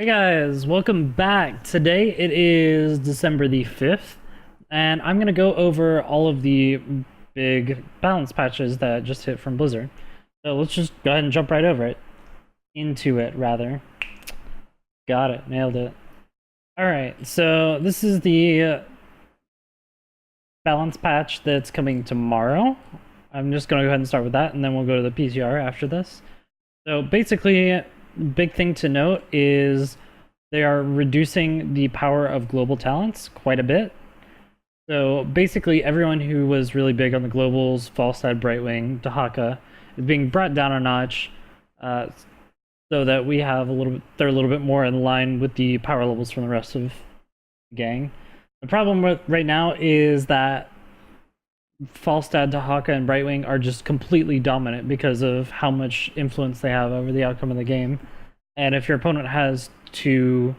Hey guys, welcome back. Today it is December the 5th, and I'm going to go over all of the big balance patches that just hit from Blizzard. So let's just go ahead and jump right over it. Into it, rather. Got it, nailed it. Alright, so this is the balance patch that's coming tomorrow. I'm just going to go ahead and start with that, and then we'll go to the PTR after this. So basically, big thing to note is they are reducing the power of global talents quite a bit. So basically, everyone who was really big on the globals, Falstad, Brightwing, Dahaka, is being brought down a notch, so that we have they're a little bit more in line with the power levels from the rest of the gang. The problem right now is that Falstad, Dahaka, and Brightwing are just completely dominant because of how much influence they have over the outcome of the game. And if your opponent has 2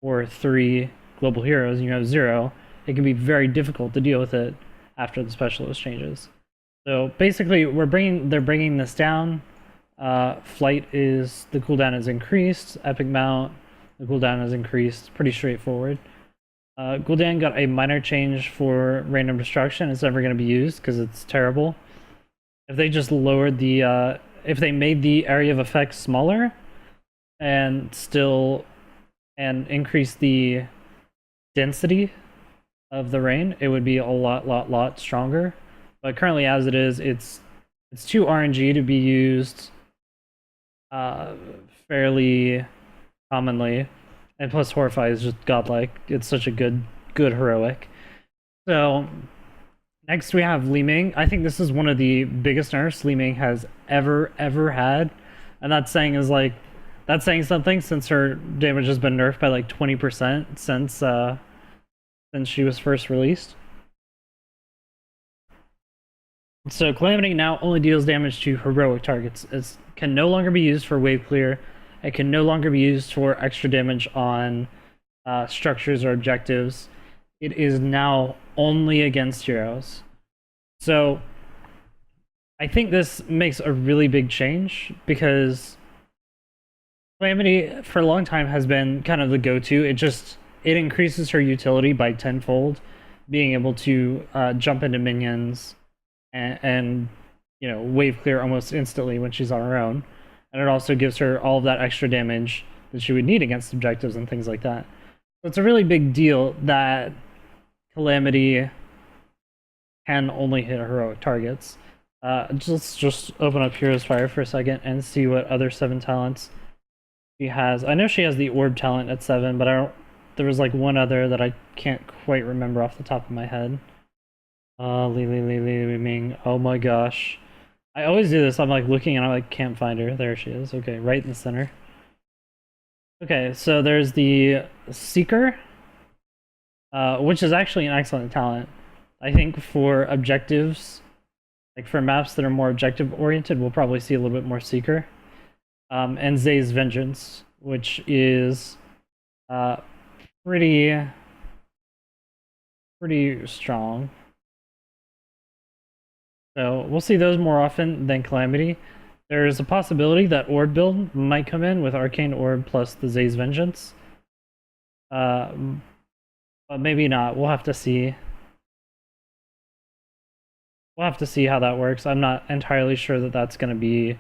or 3 global heroes and you have 0, it can be very difficult to deal with it after the specialist changes. So basically, they're bringing this down. Flight the cooldown is increased. Epic Mount, the cooldown is increased. Pretty straightforward. Gul'dan got a minor change for random destruction. It's never going to be used because it's terrible. If they just lowered the, if they made the area of effect smaller and increase the density of the rain, it would be a lot stronger. But currently, as it is, it's too RNG to be used fairly commonly. And plus, Horrify is just godlike. It's such a good heroic. So, next we have Li-Ming. I think this is one of the biggest nerfs Li-Ming has ever had. And that's saying something, since her damage has been nerfed by like 20% since she was first released. So Calamity now only deals damage to heroic targets. It can no longer be used for wave clear. It can no longer be used for extra damage on structures or objectives. It is now only against heroes. So I think this makes a really big change, because Calamity for a long time has been kind of the go-to. It increases her utility by tenfold, being able to jump into minions and wave clear almost instantly when she's on her own. And it also gives her all of that extra damage that she would need against objectives and things like that. So it's a really big deal that Calamity can only hit heroic targets. Let's just open up Hero's Fire for a second and see what other 7 talents she has. I know she has the Orb talent at 7, but there was like one other that I can't quite remember off the top of my head. Li-Ming. Oh my gosh. I always do this. I'm like looking and I like can't find her. There she is. Okay, right in the center. Okay, so there's the Seeker, which is actually an excellent talent. I think for objectives, like for maps that are more objective oriented, we'll probably see a little bit more Seeker. And Zay's Vengeance, which is pretty strong. So we'll see those more often than Calamity. There's a possibility that Orb build might come in with Arcane Orb plus the Zay's Vengeance. But maybe not. We'll have to see. We'll have to see how that works. I'm not entirely sure that that's going to be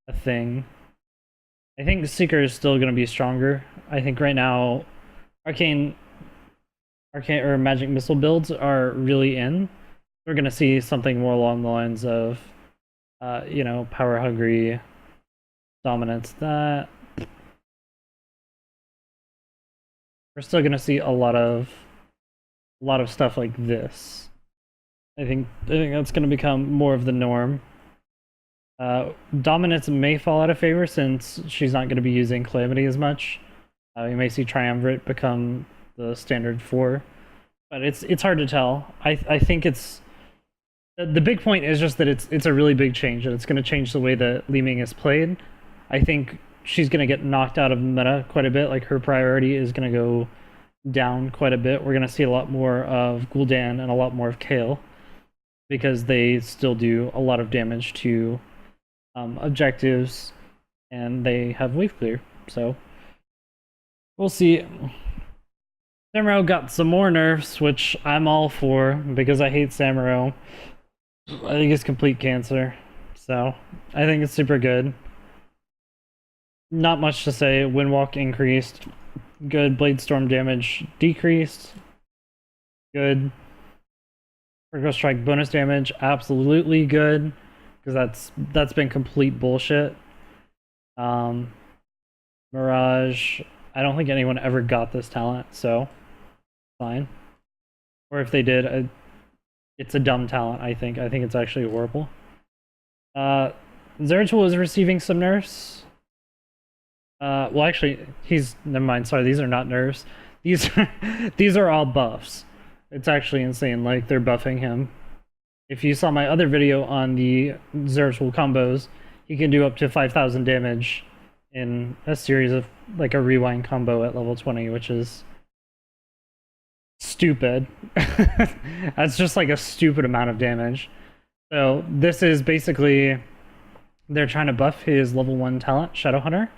a thing. I think the Seeker is still going to be stronger. I think right now Arcane or Magic Missile builds are really in. We're going to see something more along the lines of, power hungry dominance. That we're still going to see a lot of stuff like this. I think that's going to become more of the norm. Dominance may fall out of favor since she's not going to be using Calamity as much. You may see Triumvirate become the standard 4, but it's hard to tell. I think it's. The big point is just that it's a really big change, and it's going to change the way that Li-Ming is played. I think she's going to get knocked out of meta quite a bit. Like, her priority is going to go down quite a bit. We're going to see a lot more of Gul'dan and a lot more of Kayle, because they still do a lot of damage to objectives, and they have wave clear. So We'll see. Samuro got some more nerfs, which I'm all for because I hate Samuro. I think it's complete cancer. So I think it's super good. Not much to say. Windwalk increased. Good. Blade Storm damage decreased. Good. Critical Strike bonus damage absolutely good, because that's been complete bullshit. Mirage, I don't think anyone ever got this talent, so fine. Or if they did, it's a dumb talent, I think. I think it's actually horrible. Zeratul is receiving some nerfs. Well, actually, never mind. Sorry, these are not nerfs. These are all buffs. It's actually insane. Like, they're buffing him. If you saw my other video on the Zeratul combos, he can do up to 5,000 damage in a series of, like, a rewind combo at level 20, which is stupid. That's just like a stupid amount of damage. So this is basically, they're trying to buff his level 1 talent, Shadow Hunter,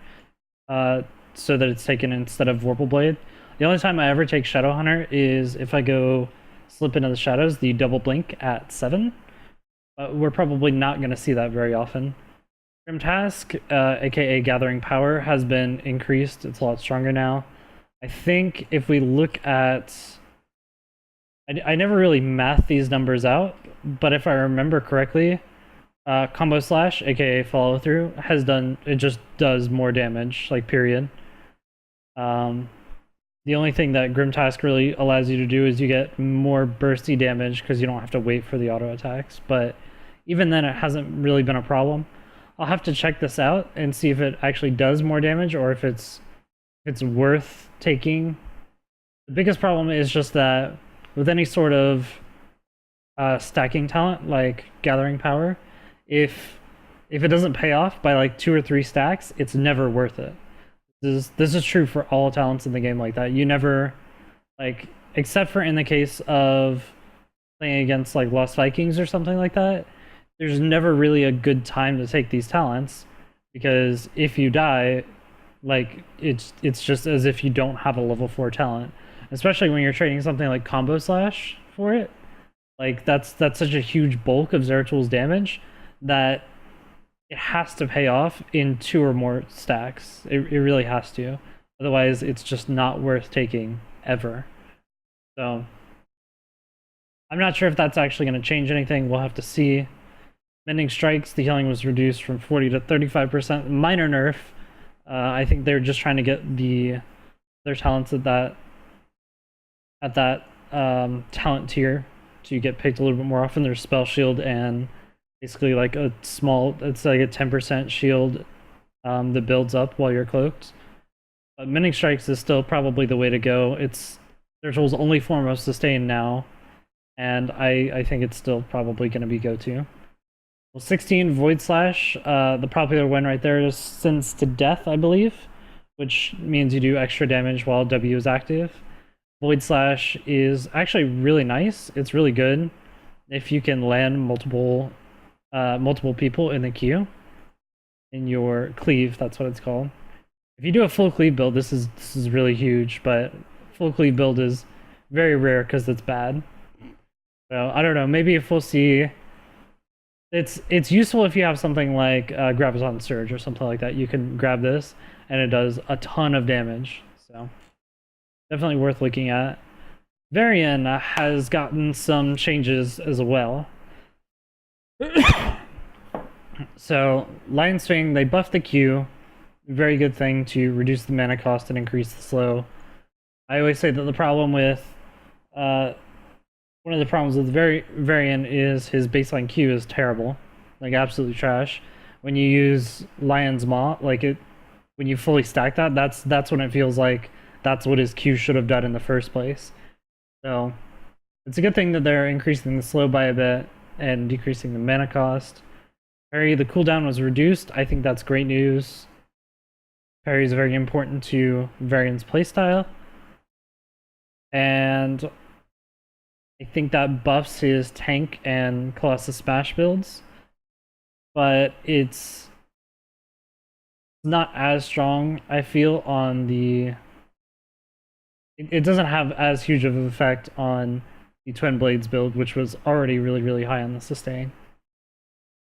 so that it's taken instead of Vorpal Blade. The only time I ever take Shadow Hunter is if I go slip into the shadows, the double blink at 7. We're probably not going to see that very often. Grim Task, aka Gathering Power, has been increased. It's a lot stronger now. I think if we look at... I never really math these numbers out, but if I remember correctly, Combo Slash, aka Follow Through, it just does more damage, like, period. The only thing that Grim Task really allows you to do is you get more bursty damage because you don't have to wait for the auto attacks, but even then it hasn't really been a problem. I'll have to check this out and see if it actually does more damage or if it's worth taking. The biggest problem is just that with any sort of stacking talent like Gathering Power, if it doesn't pay off by like 2 or 3 stacks, it's never worth it. This is true for all talents in the game like that. You never, like, except for in the case of playing against like Lost Vikings or something like that, there's never really a good time to take these talents, because if you die, like, it's just as if you don't have a level 4 talent, especially when you're trading something like Combo Slash for it. Like, that's such a huge bulk of Zeratul's damage that it has to pay off in 2 or more stacks. It really has to. Otherwise, it's just not worth taking, ever. So, I'm not sure if that's actually going to change anything. We'll have to see. Mending Strikes, the healing was reduced from 40 to 35%. Minor nerf. I think they're just trying to get their talents at that talent tier to get picked a little bit more often. There's Spell Shield and basically like it's like a 10% shield that builds up while you're cloaked. But Mending Strikes is still probably the way to go. It's Zeratl's only form of sustain now, and I think it's still probably going to be go-to. Well, 16 Void Slash, the popular one right there is Sins to Death, I believe, which means you do extra damage while W is active. Void Slash is actually really nice. It's really good if you can land multiple people in the queue. In your cleave, that's what it's called. If you do a full cleave build, this is really huge, but full cleave build is very rare because it's bad. So I don't know, maybe if we'll see. It's useful if you have something like Graviton Surge or something like that. You can grab this and it does a ton of damage. So definitely worth looking at. Varian has gotten some changes as well. So Lion's Fang, they buffed the Q. Very good thing to reduce the mana cost and increase the slow. I always say that the problem with one of the problems with Varian is his baseline Q is terrible, like absolutely trash. When you use Lion's Maw, like when you fully stack that, that's when it feels like that's what his Q should have done in the first place. So it's a good thing that they're increasing the slow by a bit and decreasing the mana cost. Parry, the cooldown was reduced. I think that's great news. Parry is very important to Varian's playstyle. And I think that buffs his tank and Colossus Smash builds. But it's not as strong, I feel, on the it doesn't have as huge of an effect on the Twin Blades build, which was already really, really high on the sustain.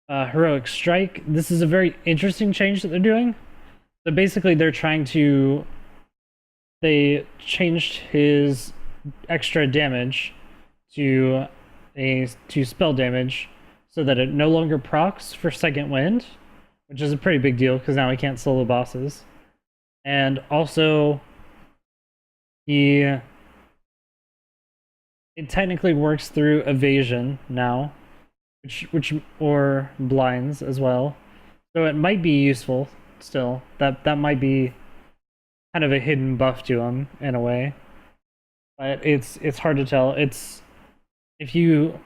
Heroic Strike. This is a very interesting change that they're doing. So basically, they're trying to... They changed his extra damage to spell damage so that it no longer procs for Second Wind, which is a pretty big deal because now he can't solo bosses. And also, it technically works through evasion now, which or blinds as well. So it might be useful still. That might be kind of a hidden buff to him in a way. But it's hard to tell. It's if you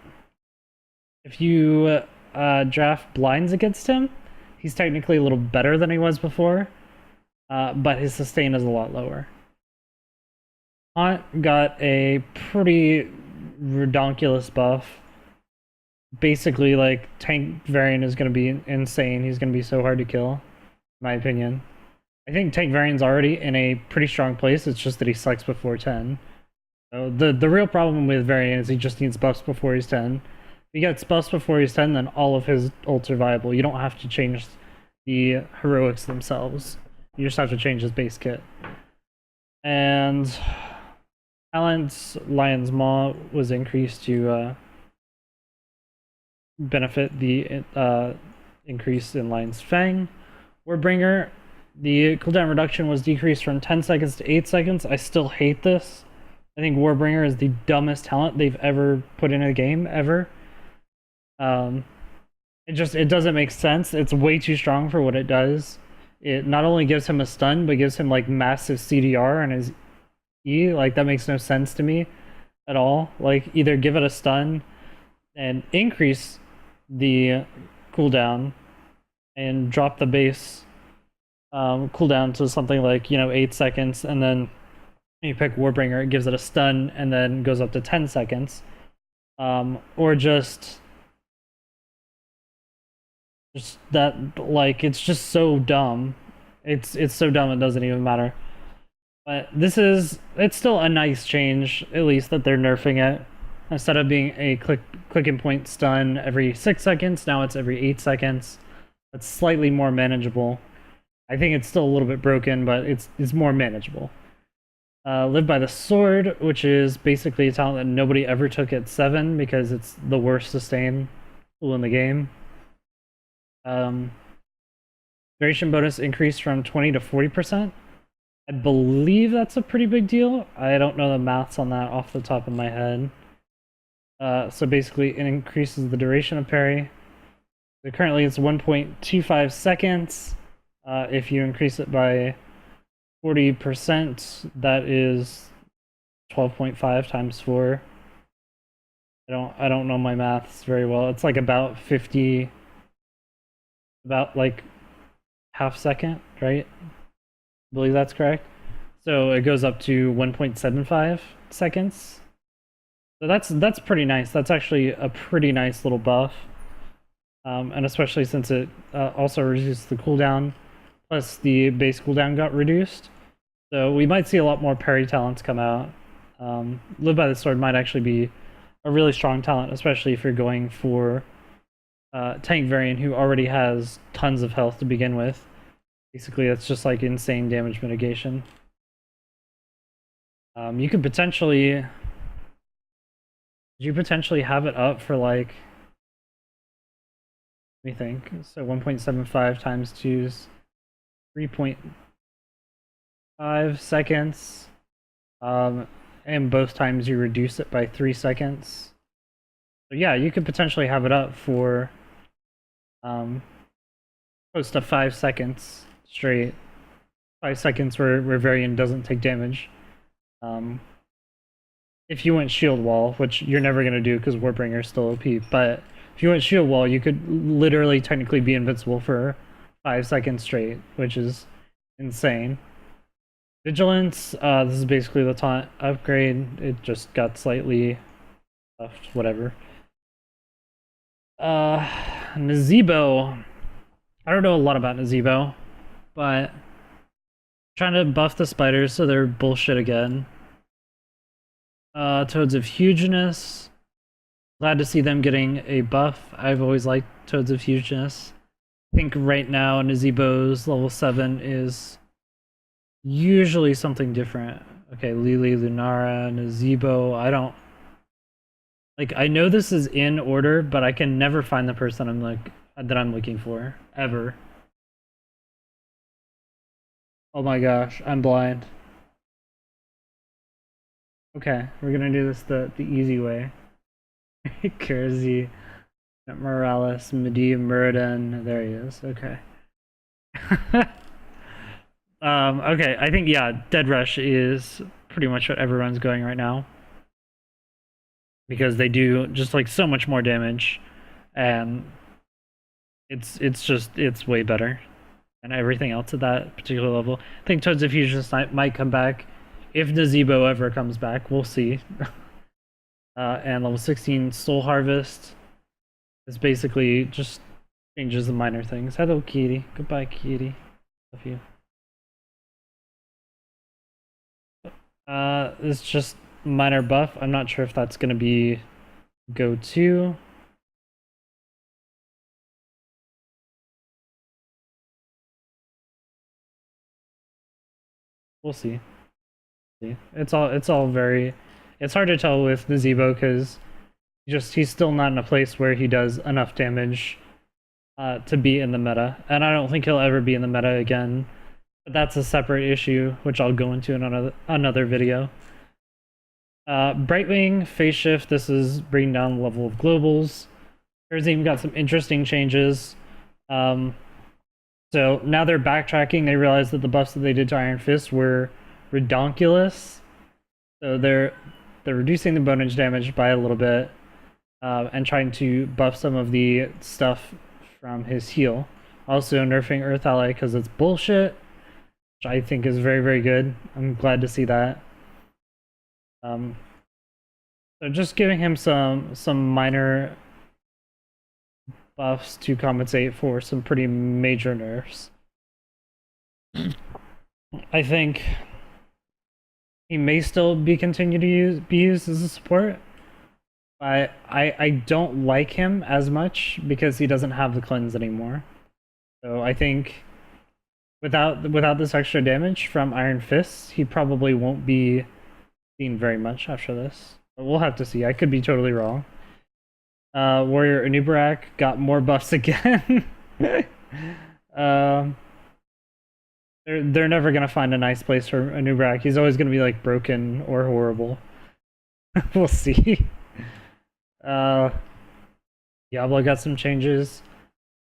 draft blinds against him, he's technically a little better than he was before, but his sustain is a lot lower. Haunt got a pretty redonkulous buff. Basically, like, tank variant is going to be insane. He's going to be so hard to kill, in my opinion. I think tank variant's already in a pretty strong place. It's just that he sucks before 10. So the real problem with variant is he just needs buffs before he's 10. If he gets buffs before he's 10, then all of his ults are viable. You don't have to change the heroics themselves. You just have to change his base kit. And talent's Lion's Maw was increased to benefit the increase in Lion's Fang. Warbringer, the cooldown reduction was decreased from 10 seconds to 8 seconds. I still hate this. I think Warbringer is the dumbest talent they've ever put in a game, ever. It doesn't make sense. It's way too strong for what it does. It not only gives him a stun, but gives him like massive CDR on his E. Like, that makes no sense to me at all. Like, either give it a stun and increase the cooldown and drop the base cooldown to something like, 8 seconds, and then you pick Warbringer, it gives it a stun and then goes up to 10 seconds. Or just that, like, it's just so dumb. It's so dumb it doesn't even matter. But it's still a nice change, at least, that they're nerfing it. Instead of being a click and point stun every 6 seconds, now it's every 8 seconds. It's slightly more manageable. I think it's still a little bit broken, but it's more manageable. Live by the Sword, which is basically a talent that nobody ever took at 7 because it's the worst sustain tool in the game. Duration bonus increased from 20 to 40%. I believe that's a pretty big deal. I don't know the maths on that off the top of my head. So basically, it increases the duration of parry. So currently, it's 1.25 seconds. If you increase it by 40%, that is 12.5 times 4. I don't know my maths very well. It's like about 50, about like half second, right? I believe that's correct. So it goes up to 1.75 seconds. So that's pretty nice. That's actually a pretty nice little buff. And especially since it also reduces the cooldown, plus the base cooldown got reduced. So we might see a lot more parry talents come out. Live by the Sword might actually be a really strong talent, especially if you're going for tank variant who already has tons of health to begin with. Basically, that's just like insane damage mitigation. You could potentially... Did you potentially have it up for like... Let me think. So 1.75 times 2 is 3.5 seconds. And both times you reduce it by 3 seconds. So yeah, you could potentially have it up for close to 5 seconds straight. 5 seconds where Varian doesn't take damage. If you went Shield Wall, which you're never going to do because Warbringer is still OP, but if you went Shield Wall, you could literally technically be invincible for 5 seconds straight, which is insane. Vigilance, this is basically the taunt upgrade. It just got slightly buffed, whatever. Nazebo. I don't know a lot about Nazebo, but I'm trying to buff the spiders so they're bullshit again. Toads of Hugeness. Glad to see them getting a buff. I've always liked Toads of Hugeness. I think right now Nazebo's level 7 is usually something different. Okay, Lili, Lunara, Nazebo. I don't... Like, I know this is in order, but I can never find the person that I'm looking for. Ever. Oh my gosh, I'm blind. Okay, we're gonna do this the easy way. Kersey, Morales, Medivh, Muradin. There he is. Okay. Okay, I think, yeah, Dead Rush is pretty much what everyone's going right now. Because they do just like so much more damage. And it's way better than everything else at that particular level. I think Toads of Fusion might come back. If Nazebo ever comes back, we'll see. And level 16 Soul Harvest is basically just changes the minor things. Hello, Kitty. Goodbye, Kitty. Love you. It's just minor buff. I'm not sure if that's gonna be go-to. We'll see. It's all very... It's hard to tell with Nazebo because he's still not in a place where he does enough damage to be in the meta. And I don't think he'll ever be in the meta again. But that's a separate issue, which I'll go into in another video. Brightwing, Phase Shift, this is bringing down the level of globals. There's even got some interesting changes. So now they're backtracking. They realize that the buffs that they did to Iron Fist were redonkulous. So they're reducing the bonus damage by a little bit and trying to buff some of the stuff from his heal. Also nerfing Earth Ally because it's bullshit, which I think is very, very good. I'm glad to see that. So just giving him some minor buffs to compensate for some pretty major nerfs. I think he may still be be used as a support. I don't like him as much because he doesn't have the cleanse anymore. So I think without this extra damage from Iron Fists, he probably won't be seen very much after this. But we'll have to see. I could be totally wrong. Warrior Anubarak got more buffs again. They're never gonna find a nice place for Anubarak. He's always gonna be like broken or horrible. We'll see. Diablo got some changes.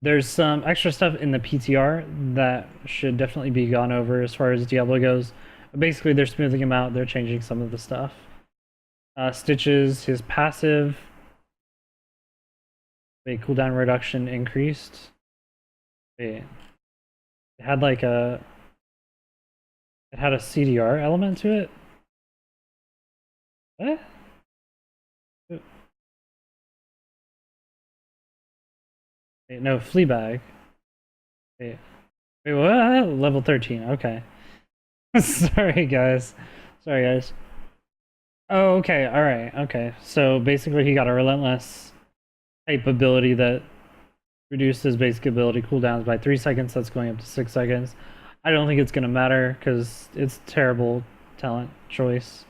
There's some extra stuff in the PTR that should definitely be gone over as far as Diablo goes. But basically, they're smoothing him out. They're changing some of the stuff. Stitches, his passive. Wait, cooldown reduction increased. Wait. It had like a CDR element to it? What? Wait, no, Fleabag. Wait, what? Level 13, okay. Sorry, guys. Oh, okay, alright, okay. So basically he got a relentless type ability that reduced his basic ability cooldowns by 3 seconds. That's going up to 6 seconds. I don't think it's gonna matter because it's terrible talent choice.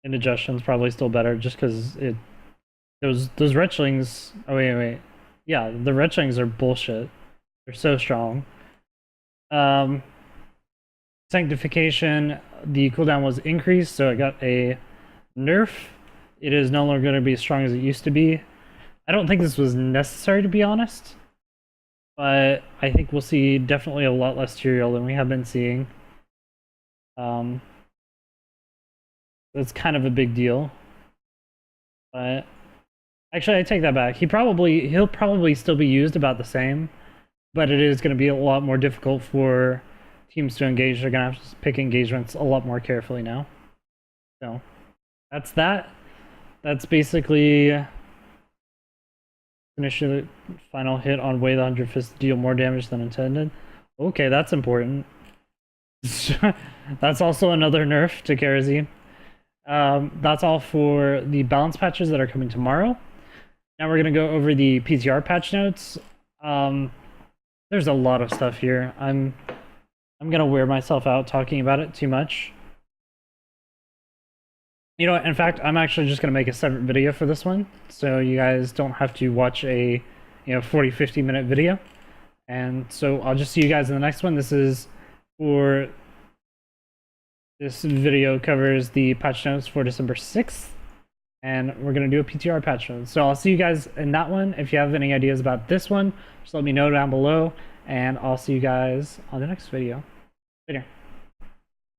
Indigestion's probably still better just because those retchlings. Oh wait. Yeah, the retchlings are bullshit. They're so strong. Sanctification, the cooldown was increased, so it got a nerf. It is no longer going to be as strong as it used to be. I don't think this was necessary, to be honest. But I think we'll see definitely a lot less Tyrael than we have been seeing. That's kind of a big deal. But actually, I take that back. He'll probably still be used about the same, but it is going to be a lot more difficult for teams to engage. They're going to have to pick engagements a lot more carefully now. So that's that. That's basically finish the final hit on Way the 100 Fist to deal more damage than intended. Okay, that's important. That's also another nerf to Kersey. That's all for the balance patches that are coming tomorrow. Now we're going to go over the PTR patch notes. There's a lot of stuff here. I'm going to wear myself out talking about it too much. You know what, in fact, I'm actually just going to make a separate video for this one, so you guys don't have to watch a 40-50 minute video. And so I'll just see you guys in the next one. This video covers the patch notes for December 6th, and we're going to do a PTR patch note. So I'll see you guys in that one. If you have any ideas about this one, just let me know down below, and I'll see you guys on the next video. Later.